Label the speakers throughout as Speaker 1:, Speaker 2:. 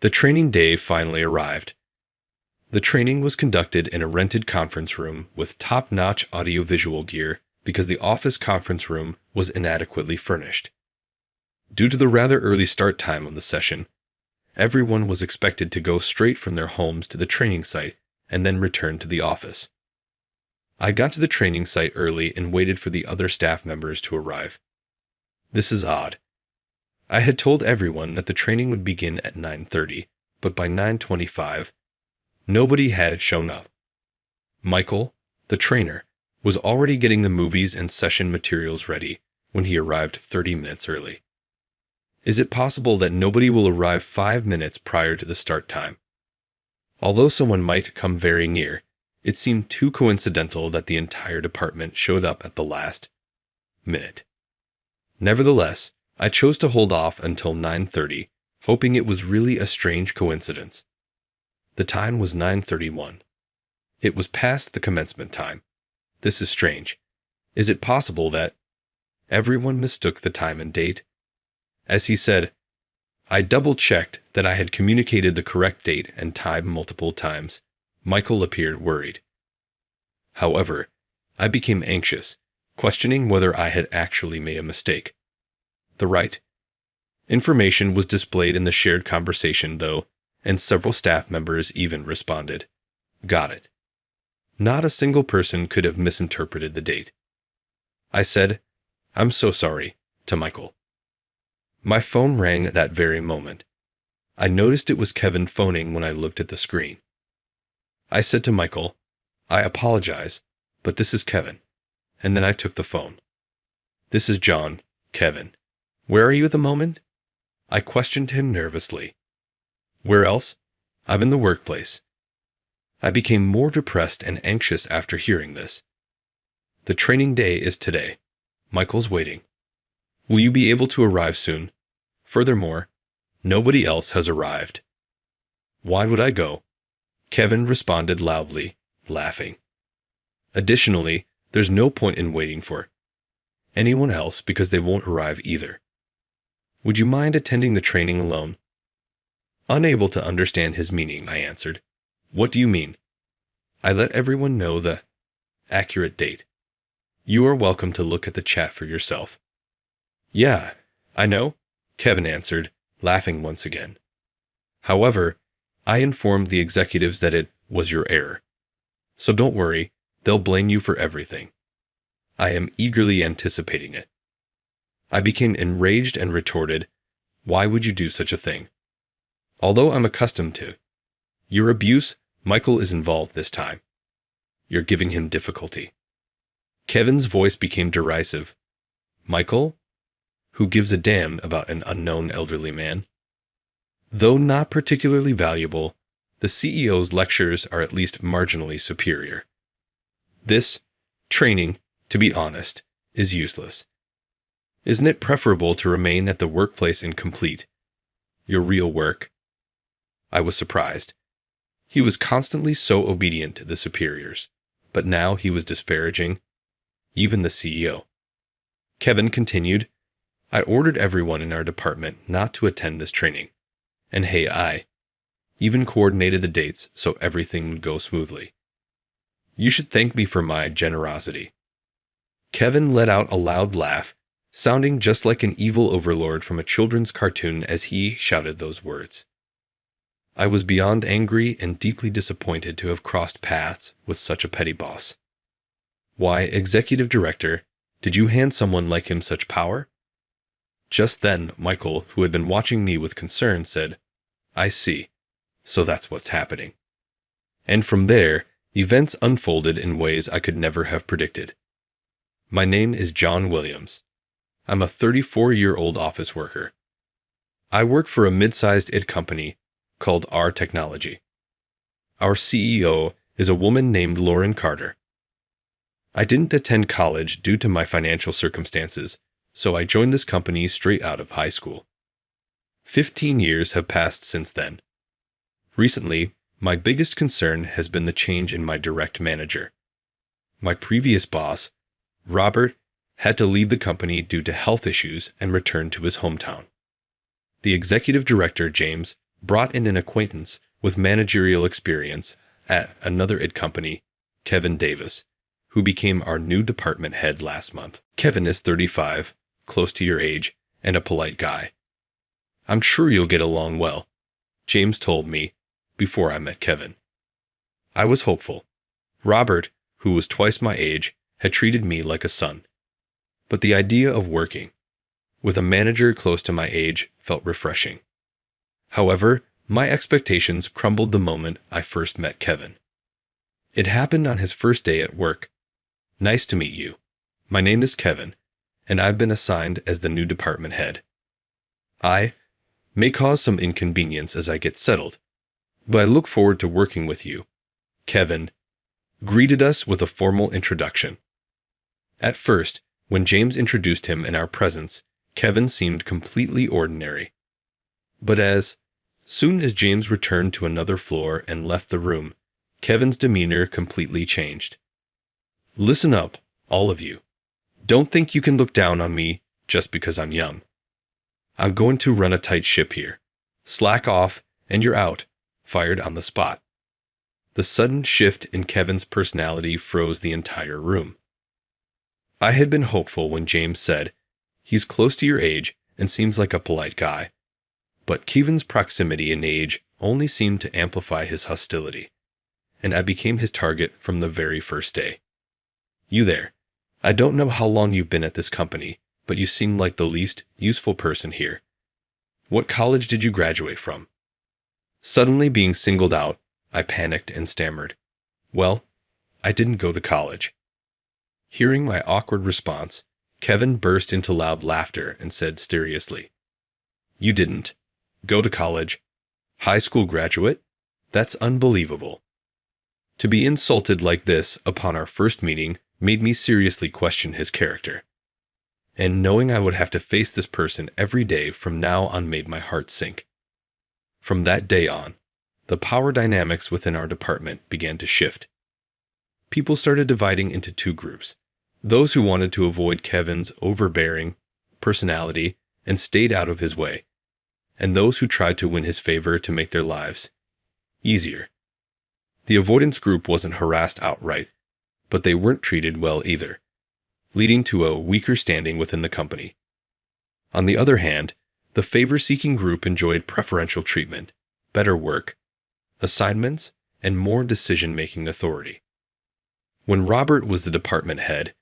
Speaker 1: The training day finally arrived. The training was conducted in a rented conference room with top-notch audiovisual gear because the office conference room was inadequately furnished. Due to the rather early start time of the session, everyone was expected to go straight from their homes to the training site and then return to the office. I got to the training site early and waited for the other staff members to arrive. This is odd. I had told everyone that the training would begin at 9:30, but by 9:25, nobody had shown up. Michael, the trainer, was already getting the movies and session materials ready when he arrived 30 minutes early. Is it possible that nobody will arrive 5 minutes prior to the start time? Although someone might come very near, it seemed too coincidental that the entire department showed up at the last minute. Nevertheless, I chose to hold off until 9:30, hoping it was really a strange coincidence. The time was 9:31. It was past the commencement time. This is strange. Is it possible that everyone mistook the time and date? As he said, I double-checked that I had communicated the correct date and time multiple times. Michael appeared worried. However, I became anxious, questioning whether I had actually made a mistake. The right information was displayed in the shared conversation, though, and several staff members even responded. Got it. Not a single person could have misinterpreted the date. I said, I'm so sorry, to Michael. My phone rang at that very moment. I noticed it was Kevin phoning when I looked at the screen. I said to Michael, I apologize, but this is Kevin. And then I took the phone. This is John, Kevin. Where are you at the moment? I questioned him nervously. Where else? I'm in the workplace. I became more depressed and anxious after hearing this. The training day is today. Michael's waiting. Will you be able to arrive soon? Furthermore, nobody else has arrived. Why would I go? Kevin responded loudly, laughing. Additionally, there's no point in waiting for anyone else because they won't arrive either. Would you mind attending the training alone? Unable to understand his meaning, I answered. What do you mean? I let everyone know the accurate date. You are welcome to look at the chat for yourself. Yeah, I know, Kevin answered, laughing once again. However, I informed the executives that it was your error. So don't worry, they'll blame you for everything. I am eagerly anticipating it. I became enraged and retorted, why would you do such a thing? Although I'm accustomed to your abuse, Michael is involved this time. You're giving him difficulty. Kevin's voice became derisive. Michael? Who gives a damn about an unknown elderly man? Though not particularly valuable, the CEO's lectures are at least marginally superior. This training, to be honest, is useless. Isn't it preferable to remain at the workplace incomplete? Your real work? I was surprised. He was constantly so obedient to the superiors, but now he was disparaging even the CEO. Kevin continued, I ordered everyone in our department not to attend this training. And hey, I even coordinated the dates so everything would go smoothly. You should thank me for my generosity. Kevin let out a loud laugh, sounding just like an evil overlord from a children's cartoon as he shouted those words. I was beyond angry and deeply disappointed to have crossed paths with such a petty boss. Why, Executive Director, did you hand someone like him such power? Just then, Michael, who had been watching me with concern, said, I see. So that's what's happening. And from there, events unfolded in ways I could never have predicted. My name is John Williams. I'm a 34-year-old office worker. I work for a mid-sized IT company called R Technology. Our CEO is a woman named Lauren Carter. I didn't attend college due to my financial circumstances, so I joined this company straight out of high school. 15 years have passed since then. Recently, my biggest concern has been the change in my direct manager. My previous boss, Robert, had to leave the company due to health issues and return to his hometown. The executive director, James, brought in an acquaintance with managerial experience at another id company, Kevin Davis, who became our new department head last month. Kevin is 35, close to your age, and a polite guy. I'm sure you'll get along well, James told me before I met Kevin. I was hopeful. Robert, who was twice my age, had treated me like a son. But the idea of working with a manager close to my age felt refreshing. However, my expectations crumbled the moment I first met Kevin. It happened on his first day at work. Nice to meet you. My name is Kevin, and I've been assigned as the new department head. I may cause some inconvenience as I get settled, but I look forward to working with you. Kevin greeted us with a formal introduction. At first, when James introduced him in our presence, Kevin seemed completely ordinary. But as soon as James returned to another floor and left the room, Kevin's demeanor completely changed. Listen up, all of you. Don't think you can look down on me just because I'm young. I'm going to run a tight ship here. Slack off, and you're out, fired on the spot. The sudden shift in Kevin's personality froze the entire room. I had been hopeful when James said, "He's close to your age and seems like a polite guy." But Kevin's proximity in age only seemed to amplify his hostility, and I became his target from the very first day. You there. I don't know how long you've been at this company, but you seem like the least useful person here. What college did you graduate from? Suddenly being singled out, I panicked and stammered. Well, I didn't go to college. Hearing my awkward response, Kevin burst into loud laughter and said seriously, "You didn't go to college? High school graduate? That's unbelievable." To be insulted like this upon our first meeting made me seriously question his character. And knowing I would have to face this person every day from now on made my heart sink. From that day on, the power dynamics within our department began to shift. People started dividing into two groups: those who wanted to avoid Kevin's overbearing personality and stayed out of his way, and those who tried to win his favor to make their lives easier. The avoidance group wasn't harassed outright, but they weren't treated well either, leading to a weaker standing within the company. On the other hand, the favor-seeking group enjoyed preferential treatment, better work, assignments, and more decision-making authority. When Robert was the department head,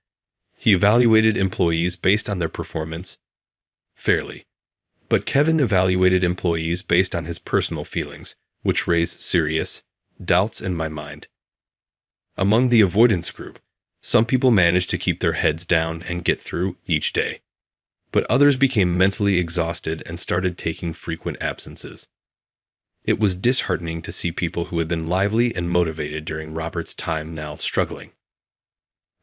Speaker 1: he evaluated employees based on their performance fairly, but Kevin evaluated employees based on his personal feelings, which raised serious doubts in my mind. Among the avoidance group, some people managed to keep their heads down and get through each day, but others became mentally exhausted and started taking frequent absences. It was disheartening to see people who had been lively and motivated during Robert's time now struggling.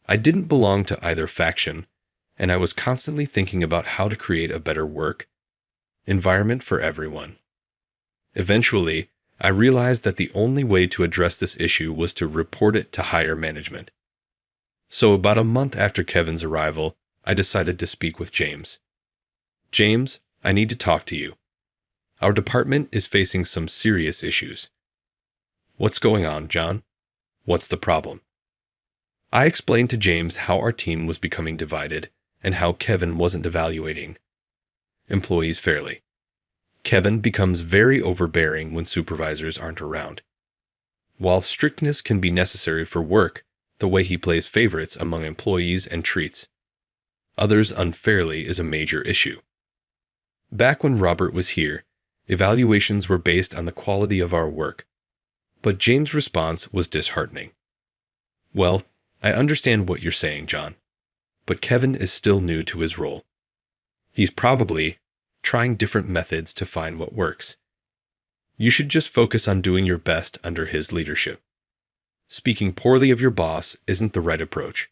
Speaker 1: I didn't belong to either faction, and I was constantly thinking about how to create a better work environment for everyone. Eventually, I realized that the only way to address this issue was to report it to higher management. So about a month after Kevin's arrival, I decided to speak with James. "James, I need to talk to you. Our department is facing some serious issues." "What's going on, John? What's the problem?" I explained to James how our team was becoming divided and how Kevin wasn't evaluating employees fairly. Kevin becomes very overbearing when supervisors aren't around. While strictness can be necessary for work, the way he plays favorites among employees and treats others unfairly is a major issue. Back when Robert was here, evaluations were based on the quality of our work, but James' response was disheartening. "Well, I understand what you're saying, John, but Kevin is still new to his role. He's probably trying different methods to find what works. You should just focus on doing your best under his leadership. Speaking poorly of your boss isn't the right approach.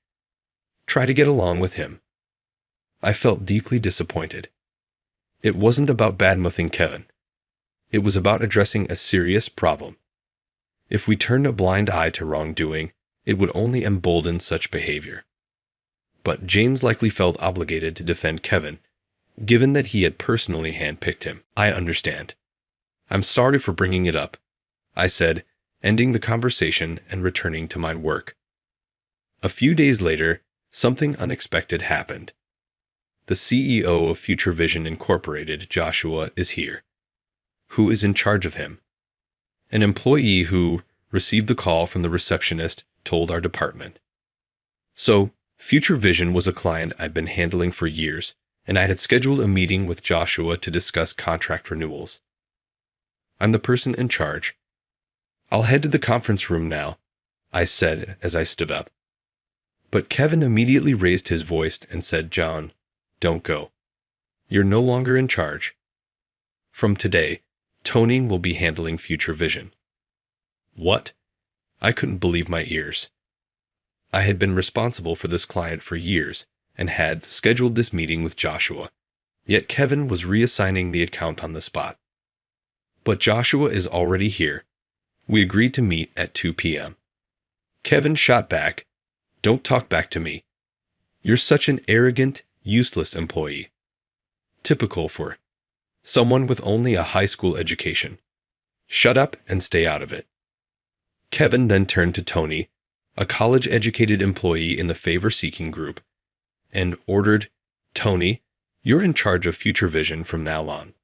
Speaker 1: Try to get along with him." I felt deeply disappointed. It wasn't about badmouthing Kevin. It was about addressing a serious problem. If we turned a blind eye to wrongdoing, it would only embolden such behavior. But James likely felt obligated to defend Kevin, given that he had personally handpicked him. "I understand. I'm sorry for bringing it up, I said, ending the conversation and returning to my work. A few days later, something unexpected happened. The CEO of Future Vision Incorporated, Joshua, is here. Who is in charge of him? An employee who received the call from the receptionist told our department. So, Future Vision was a client I'd been handling for years, and I had scheduled a meeting with Joshua to discuss contract renewals. I'm the person in charge. I'll head to the conference room now, I said as I stood up. But Kevin immediately raised his voice and said, John, don't go. You're no longer in charge. From today, Tony will be handling Future Vision. What? I couldn't believe my ears. I had been responsible for this client for years and had scheduled this meeting with Joshua, yet Kevin was reassigning the account on the spot. But Joshua is already here. We agreed to meet at 2 p.m. Kevin shot back, Don't talk back to me. You're such an arrogant, useless employee. Typical for someone with only a high school education. Shut up and stay out of it. Kevin then turned to Tony, a college-educated employee in the favor-seeking group, and ordered, Tony, you're in charge of Future Vision from now on.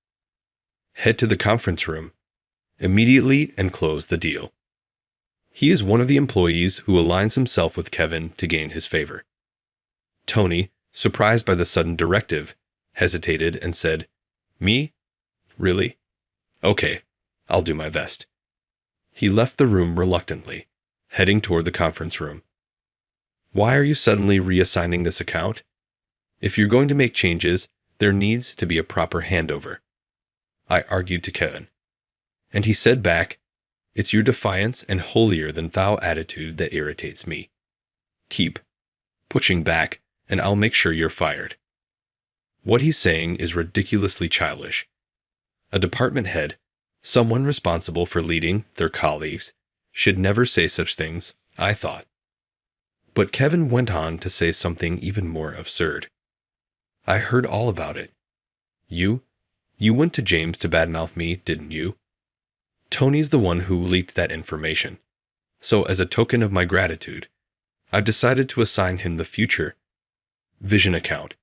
Speaker 1: Head to the conference room immediately and close the deal. He is one of the employees who aligns himself with Kevin to gain his favor. Tony, surprised by the sudden directive, hesitated and said, Me? Really? Okay, I'll do my best. He left the room reluctantly, heading toward the conference room. Why are you suddenly reassigning this account? If you're going to make changes, there needs to be a proper handover, I argued to Kevin. And he said back, It's your defiance and holier-than-thou attitude that irritates me. Keep pushing back, and I'll make sure you're fired. What he's saying is ridiculously childish. A department head, someone responsible for leading their colleagues, should never say such things, I thought. But Kevin went on to say something even more absurd. I heard all about it. You went to James to badmouth me, didn't you? Tony's the one who leaked that information. So as a token of my gratitude, I've decided to assign him the Future Vision account.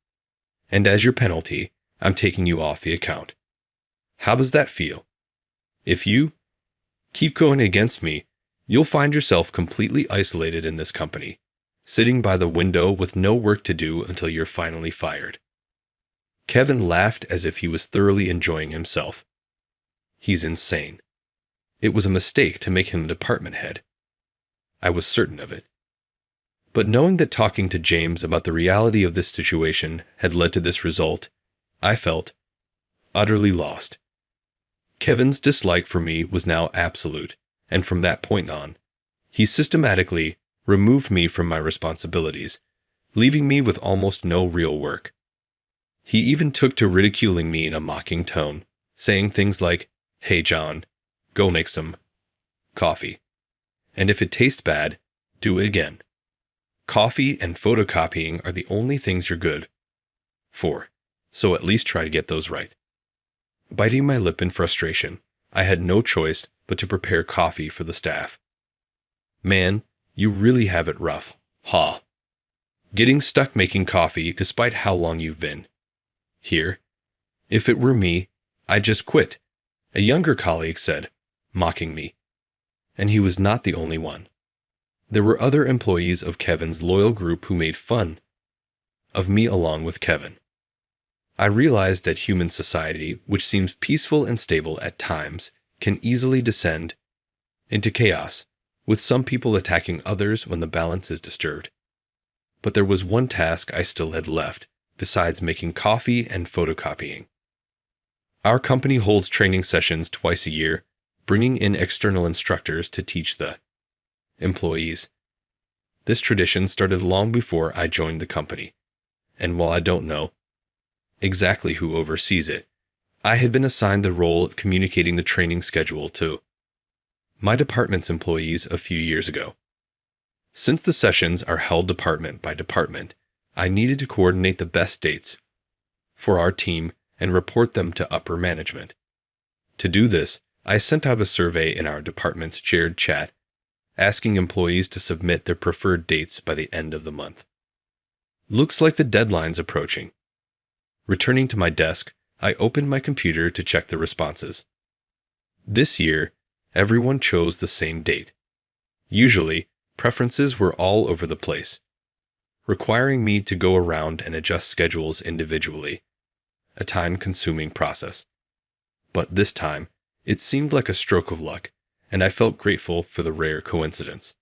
Speaker 1: And as your penalty, I'm taking you off the account. How does that feel? If you keep going against me, you'll find yourself completely isolated in this company, sitting by the window with no work to do until you're finally fired. Kevin laughed as if he was thoroughly enjoying himself. He's insane. It was a mistake to make him department head. I was certain of it. But knowing that talking to James about the reality of this situation had led to this result, I felt utterly lost. Kevin's dislike for me was now absolute, and from that point on, he systematically removed me from my responsibilities, leaving me with almost no real work. He even took to ridiculing me in a mocking tone, saying things like, Hey John, go make some coffee. And if it tastes bad, do it again. Coffee and photocopying are the only things you're good for, so at least try to get those right. Biting my lip in frustration, I had no choice but to prepare coffee for the staff. Man, you really have it rough, huh? Getting stuck making coffee despite how long you've been here. If it were me, I'd just quit, a younger colleague said, mocking me. And he was not the only one. There were other employees of Kevin's loyal group who made fun of me along with Kevin. I realized that human society, which seems peaceful and stable at times, can easily descend into chaos, with some people attacking others when the balance is disturbed. But there was one task I still had left, besides making coffee and photocopying. Our company holds training sessions twice a year, bringing in external instructors to teach the employees. This tradition started long before I joined the company, and while I don't know exactly who oversees it, I had been assigned the role of communicating the training schedule to my department's employees a few years ago. Since the sessions are held department by department, I needed to coordinate the best dates for our team and report them to upper management. To do this, I sent out a survey in our department's shared chat, asking employees to submit their preferred dates by the end of the month. Looks like the deadline's approaching. Returning to my desk, I opened my computer to check the responses. This year, everyone chose the same date. Usually, preferences were all over the place, requiring me to go around and adjust schedules individually, a time-consuming process. But this time, it seemed like a stroke of luck, and I felt grateful for the rare coincidence.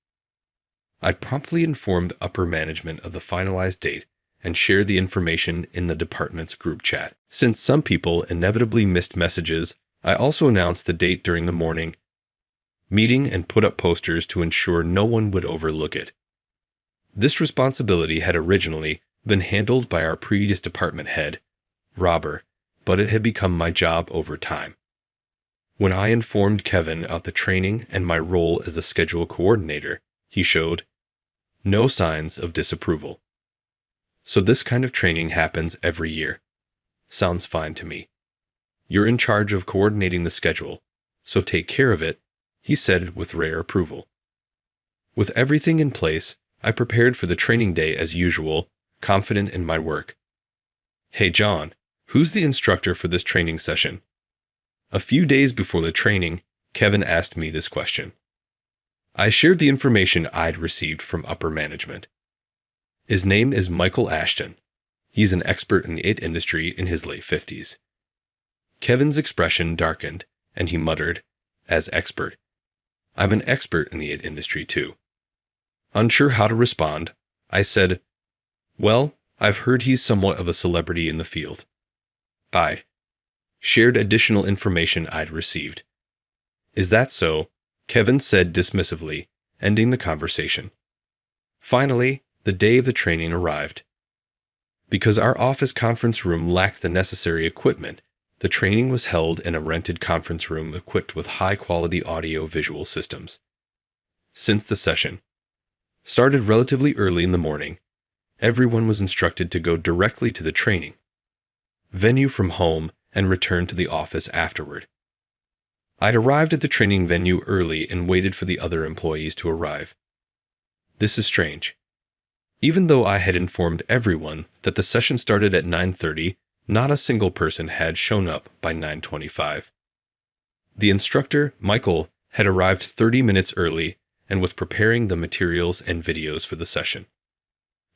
Speaker 1: I promptly informed upper management of the finalized date and shared the information in the department's group chat. Since some people inevitably missed messages, I also announced the date during the morning meeting and put up posters to ensure no one would overlook it. This responsibility had originally been handled by our previous department head, Robert, but it had become my job over time. When I informed Kevin of the training and my role as the schedule coordinator, he showed no signs of disapproval. So this kind of training happens every year. Sounds fine to me. You're in charge of coordinating the schedule, so take care of it, he said with rare approval. With everything in place, I prepared for the training day as usual, confident in my work. Hey John, who's the instructor for this training session? A few days before the training, Kevin asked me this question. I shared the information I'd received from upper management. His name is Michael Ashton. He's an expert in the IT industry in his late 50s. Kevin's expression darkened, and he muttered, as expert. I'm an expert in the IT industry too. Unsure how to respond, I said, well, I've heard he's somewhat of a celebrity in the field. I shared additional information I'd received. Is that so? Kevin said dismissively, ending the conversation. Finally, the day of the training arrived. Because our office conference room lacked the necessary equipment, the training was held in a rented conference room equipped with high-quality audio-visual systems. Since the session started relatively early in the morning, everyone was instructed to go directly to the training venue from home and return to the office afterward. I'd arrived at the training venue early and waited for the other employees to arrive. This is strange. Even though I had informed everyone that the session started at 9:30, not a single person had shown up by 9:25. The instructor, Michael, had arrived 30 minutes early and was preparing the materials and videos for the session.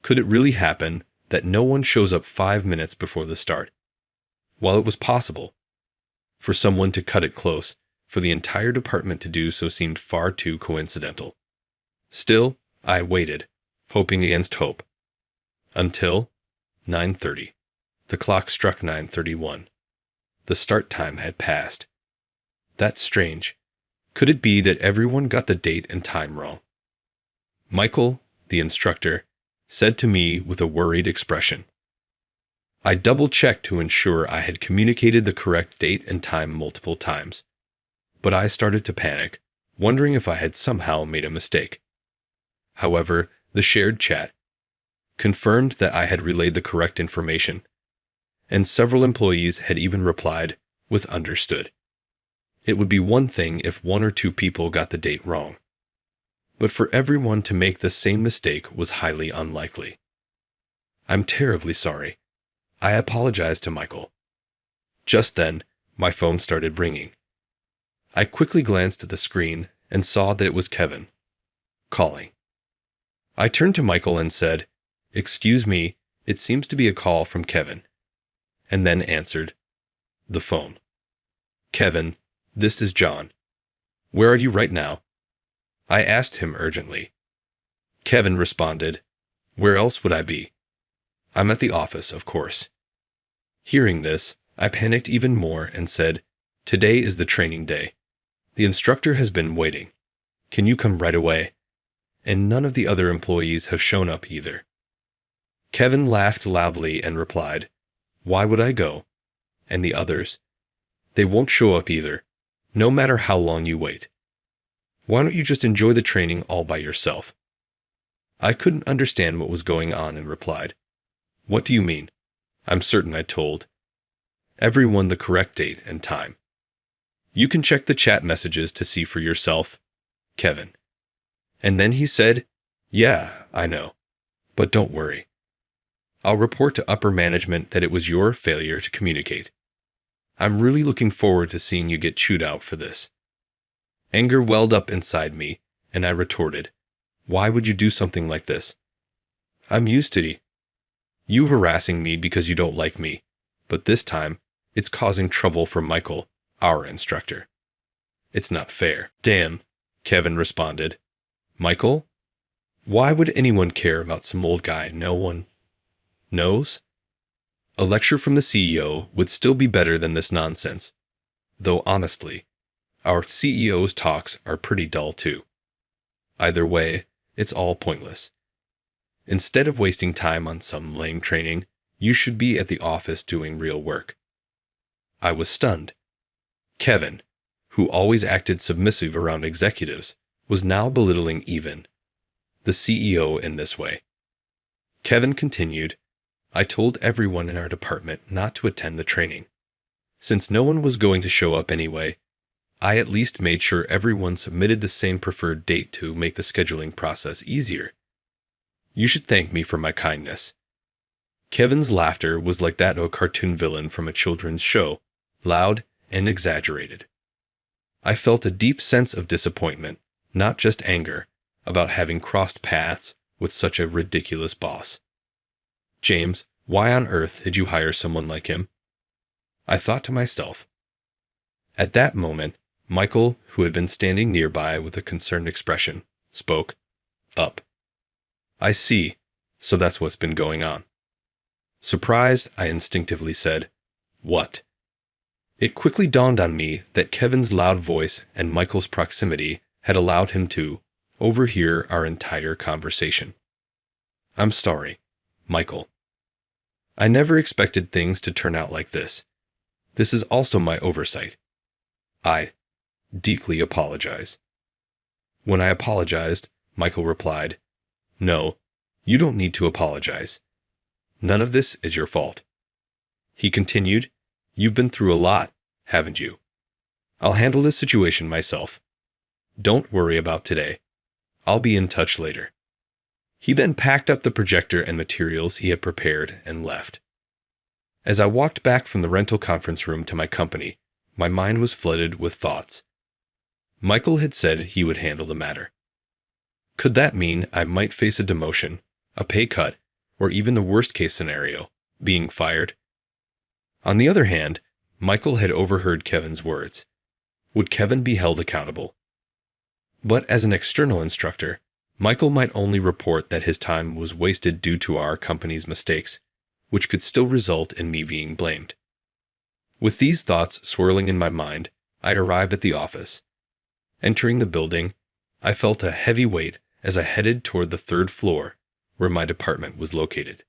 Speaker 1: Could it really happen that no one shows up 5 minutes before the start? While it was possible for someone to cut it close, for the entire department to do so seemed far too coincidental. Still, I waited, hoping against hope. Until 9:30. The clock struck 9:31. The start time had passed. That's strange. Could it be that everyone got the date and time wrong? Michael, the instructor, said to me with a worried expression. I double-checked to ensure I had communicated the correct date and time multiple times. But I started to panic, wondering if I had somehow made a mistake. However, the shared chat confirmed that I had relayed the correct information, and several employees had even replied with understood. It would be one thing if one or two people got the date wrong, but for everyone to make the same mistake was highly unlikely. I'm terribly sorry. I apologized to Michael. Just then, my phone started ringing. I quickly glanced at the screen and saw that it was Kevin calling. I turned to Michael and said, "Excuse me, it seems to be a call from Kevin," and then answered the phone. "Kevin, this is John. Where are you right now?" I asked him urgently. Kevin responded, "Where else would I be? I'm at the office, of course." Hearing this, I panicked even more and said, "Today is the training day. The instructor has been waiting. Can you come right away?" And none of the other employees have shown up either. Kevin laughed loudly and replied, "Why would I go? And the others? They won't show up either, no matter how long you wait. Why don't you just enjoy the training all by yourself?" I couldn't understand what was going on and replied, "What do you mean?" I'm certain I told everyone the correct date and time. You can check the chat messages to see for yourself. Kevin. And then he said, yeah, I know. But don't worry. I'll report to upper management that it was your failure to communicate. I'm really looking forward to seeing you get chewed out for this. Anger welled up inside me, and I retorted, why would you do something like this? I'm used to you harassing me because you don't like me, but this time, it's causing trouble for Michael, our instructor. It's not fair. Damn, Kevin responded. Michael? Why would anyone care about some old guy no one knows? A lecture from the CEO would still be better than this nonsense, though honestly, our CEO's talks are pretty dull too. Either way, it's all pointless. Instead of wasting time on some lame training, you should be at the office doing real work. I was stunned. Kevin, who always acted submissive around executives, was now belittling the CEO in this way. Kevin continued, I told everyone in our department not to attend the training. Since no one was going to show up anyway, I at least made sure everyone submitted the same preferred date to make the scheduling process easier. You should thank me for my kindness. Kevin's laughter was like that of a cartoon villain from a children's show, loud and exaggerated. I felt a deep sense of disappointment, not just anger, about having crossed paths with such a ridiculous boss. James, why on earth did you hire someone like him? I thought to myself. At that moment, Michael, who had been standing nearby with a concerned expression, spoke up. I see, so that's what's been going on. Surprised, I instinctively said, what? It quickly dawned on me that Kevin's loud voice and Michael's proximity had allowed him to overhear our entire conversation. I'm sorry, Michael. I never expected things to turn out like this. This is also my oversight. I deeply apologize. When I apologized, Michael replied, no, you don't need to apologize. None of this is your fault. He continued, you've been through a lot, haven't you? I'll handle this situation myself. Don't worry about today. I'll be in touch later. He then packed up the projector and materials he had prepared and left. As I walked back from the rental conference room to my company, my mind was flooded with thoughts. Michael had said he would handle the matter. Could that mean I might face a demotion, a pay cut, or even the worst-case scenario, being fired? On the other hand, Michael had overheard Kevin's words. Would Kevin be held accountable? But as an external instructor, Michael might only report that his time was wasted due to our company's mistakes, which could still result in me being blamed. With these thoughts swirling in my mind, I arrived at the office. Entering the building, I felt a heavy weight as I headed toward the third floor, where my department was located.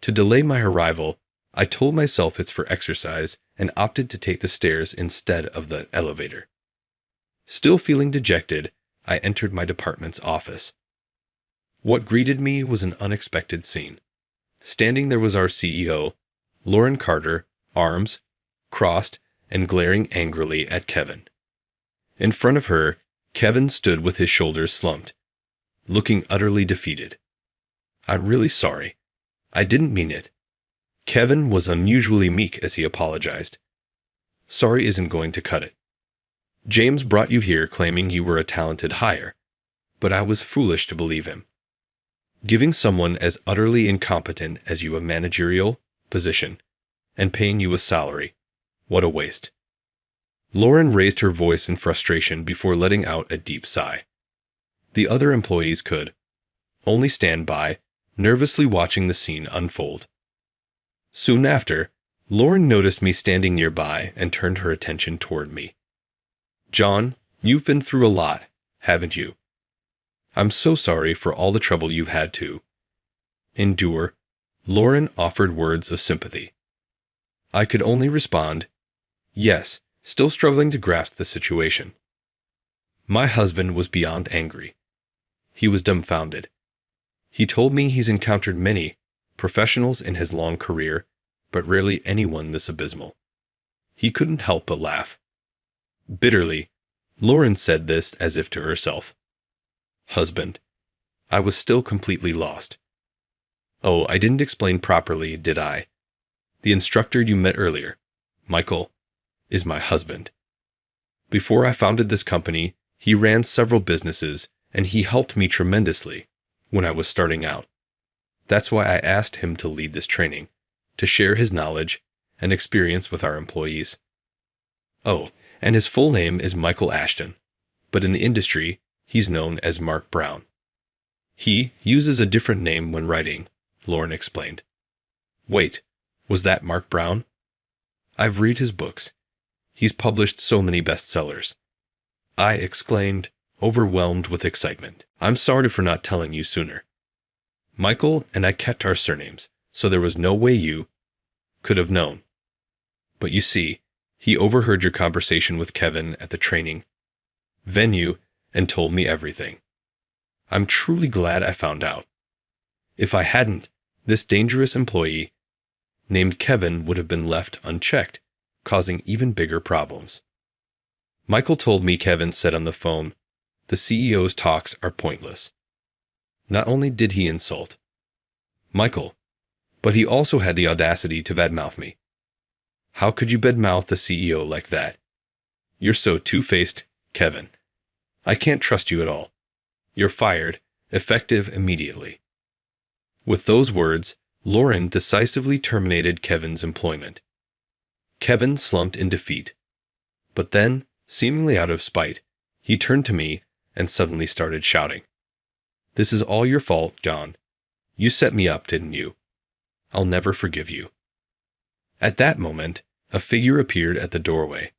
Speaker 1: To delay my arrival, I told myself it's for exercise and opted to take the stairs instead of the elevator. Still feeling dejected, I entered my department's office. What greeted me was an unexpected scene. Standing there was our CEO, Lauren Carter, arms crossed and glaring angrily at Kevin. In front of her, Kevin stood with his shoulders slumped, looking utterly defeated. I'm really sorry. I didn't mean it. Kevin was unusually meek as he apologized. Sorry isn't going to cut it. James brought you here claiming you were a talented hire, but I was foolish to believe him. Giving someone as utterly incompetent as you a managerial position and paying you a salary, what a waste. Lauren raised her voice in frustration before letting out a deep sigh. The other employees could only stand by, nervously watching the scene unfold. Soon after, Lauren noticed me standing nearby and turned her attention toward me. John, you've been through a lot, haven't you? I'm so sorry for all the trouble you've had to endure. Lauren offered words of sympathy. I could only respond, yes, still struggling to grasp the situation. My husband was beyond angry. He was dumbfounded. He told me he's encountered many professionals in his long career, but rarely anyone this abysmal. He couldn't help but laugh. Bitterly, Lauren said this as if to herself. Husband. I was still completely lost. Oh, I didn't explain properly, did I? The instructor you met earlier, Michael, is my husband. Before I founded this company, he ran several businesses, and he helped me tremendously when I was starting out. That's why I asked him to lead this training, to share his knowledge and experience with our employees. Oh, and his full name is Michael Ashton, but in the industry, he's known as Mark Brown. He uses a different name when writing, Lauren explained. Wait, was that Mark Brown? I've read his books. He's published so many bestsellers. I exclaimed, overwhelmed with excitement. I'm sorry for not telling you sooner. Michael and I kept our surnames, so there was no way you could have known. But you see, he overheard your conversation with Kevin at the training venue and told me everything. I'm truly glad I found out. If I hadn't, this dangerous employee named Kevin would have been left unchecked, causing even bigger problems. Michael told me Kevin said on the phone, the CEO's talks are pointless. Not only did he insult Michael, but he also had the audacity to badmouth me. How could you badmouth the CEO like that? You're so two-faced, Kevin. I can't trust you at all. You're fired, effective immediately. With those words, Lauren decisively terminated Kevin's employment. Kevin slumped in defeat. But then, seemingly out of spite, he turned to me and suddenly started shouting. This is all your fault, John. You set me up, didn't you? I'll never forgive you. At that moment, a figure appeared at the doorway.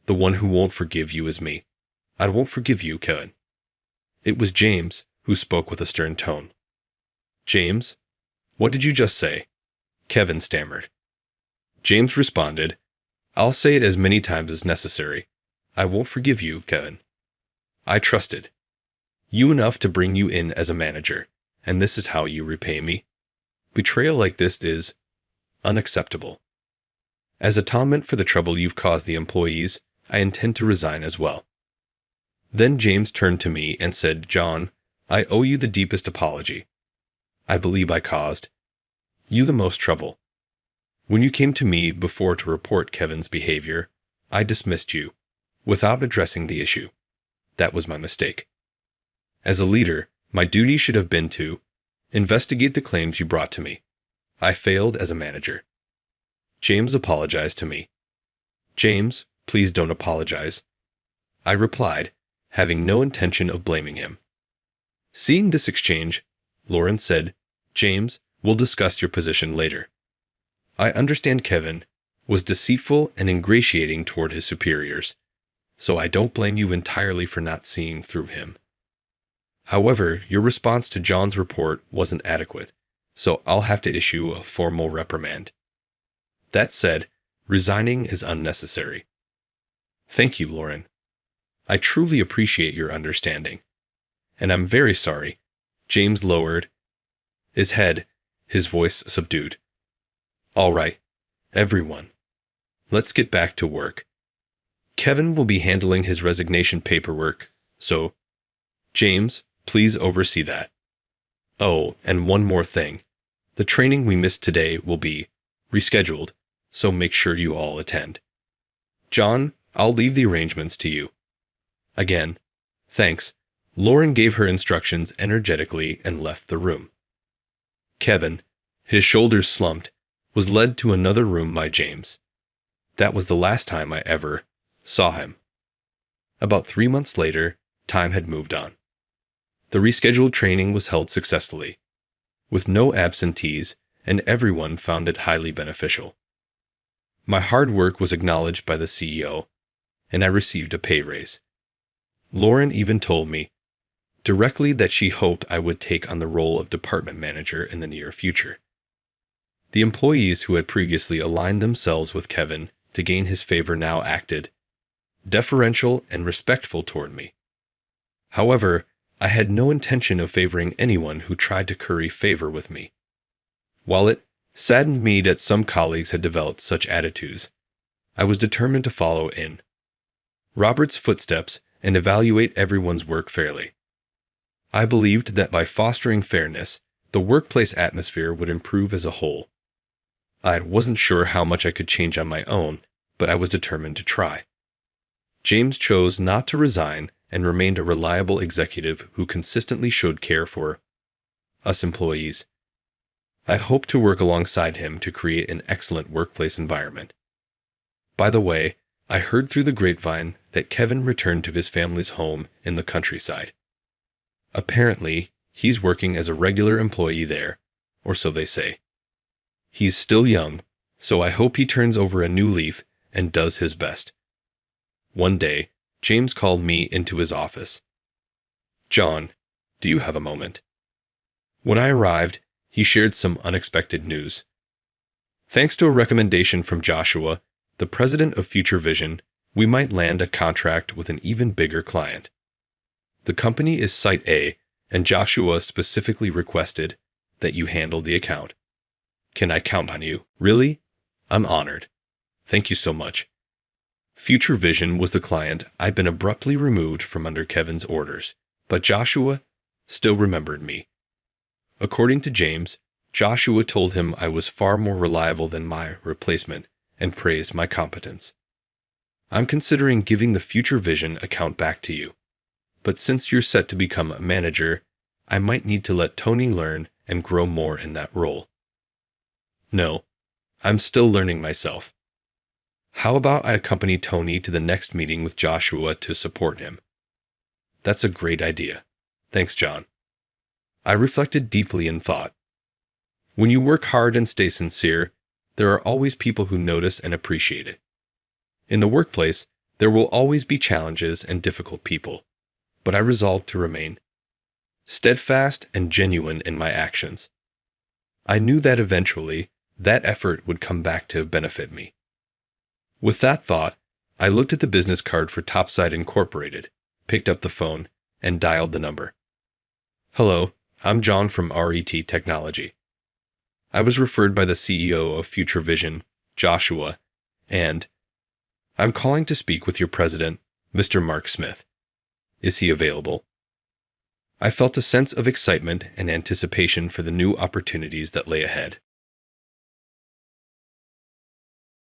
Speaker 1: The one who won't forgive you is me. I won't forgive you, Kevin. It was James, who spoke with a stern tone. James, what did you just say? Kevin stammered. James responded, I'll say it as many times as necessary. I won't forgive you, Kevin. I trusted you enough to bring you in as a manager, and this is how you repay me. Betrayal like this is unacceptable. As atonement for the trouble you've caused the employees, I intend to resign as well. Then James turned to me and said, John, I owe you the deepest apology. I believe I caused you the most trouble. When you came to me before to report Kevin's behavior, I dismissed you, without addressing the issue. That was my mistake. As a leader, my duty should have been to investigate the claims you brought to me. I failed as a manager. James apologized to me. James, please don't apologize. I replied, having no intention of blaming him. Seeing this exchange, Lauren said, James, we'll discuss your position later. I understand Kevin was deceitful and ingratiating toward his superiors, so I don't blame you entirely for not seeing through him. However, your response to John's report wasn't adequate, so I'll have to issue a formal reprimand. That said, resigning is unnecessary. Thank you, Lauren. I truly appreciate your understanding. And I'm very sorry. James lowered his head, his voice subdued. All right, everyone. Let's get back to work. Kevin will be handling his resignation paperwork, so James, please oversee that. Oh, and one more thing. The training we missed today will be rescheduled, so make sure you all attend. John, I'll leave the arrangements to you. Again, thanks. Lauren gave her instructions energetically and left the room. Kevin, his shoulders slumped, was led to another room by James. That was the last time I ever saw him. About 3 months later, time had moved on. The rescheduled training was held successfully, with no absentees, and everyone found it highly beneficial. My hard work was acknowledged by the CEO, and I received a pay raise. Lauren even told me directly that she hoped I would take on the role of department manager in the near future. The employees who had previously aligned themselves with Kevin to gain his favor now acted deferential and respectful toward me. However, I had no intention of favoring anyone who tried to curry favor with me. While it saddened me that some colleagues had developed such attitudes, I was determined to follow in Robert's footsteps and evaluate everyone's work fairly. I believed that by fostering fairness, the workplace atmosphere would improve as a whole. I wasn't sure how much I could change on my own, but I was determined to try. James chose not to resign and remained a reliable executive who consistently showed care for us employees. I hope to work alongside him to create an excellent workplace environment. By the way, I heard through the grapevine that Kevin returned to his family's home in the countryside. Apparently, he's working as a regular employee there, or so they say. He's still young, so I hope he turns over a new leaf and does his best. One day, James called me into his office. "John, do you have a moment?" When I arrived, he shared some unexpected news. Thanks to a recommendation from Joshua, the president of Future Vision, we might land a contract with an even bigger client. The company is Site A, and Joshua specifically requested that you handle the account. Can I count on you? Really? I'm honored. Thank you so much. Future Vision was the client I'd been abruptly removed from under Kevin's orders, but Joshua still remembered me. According to James, Joshua told him I was far more reliable than my replacement and praised my competence. I'm considering giving the Future Vision account back to you, but since you're set to become a manager, I might need to let Tony learn and grow more in that role. No, I'm still learning myself. How about I accompany Tony to the next meeting with Joshua to support him? That's a great idea. Thanks, John. I reflected deeply and thought. When you work hard and stay sincere, there are always people who notice and appreciate it. In the workplace, there will always be challenges and difficult people, but I resolved to remain steadfast and genuine in my actions. I knew that eventually, that effort would come back to benefit me. With that thought, I looked at the business card for Topside Incorporated, picked up the phone, and dialed the number. Hello, I'm John from RET Technology. I was referred by the CEO of Future Vision, Joshua, and I'm calling to speak with your president, Mr. Mark Smith. Is he available? I felt a sense of excitement and anticipation for the new opportunities that lay ahead.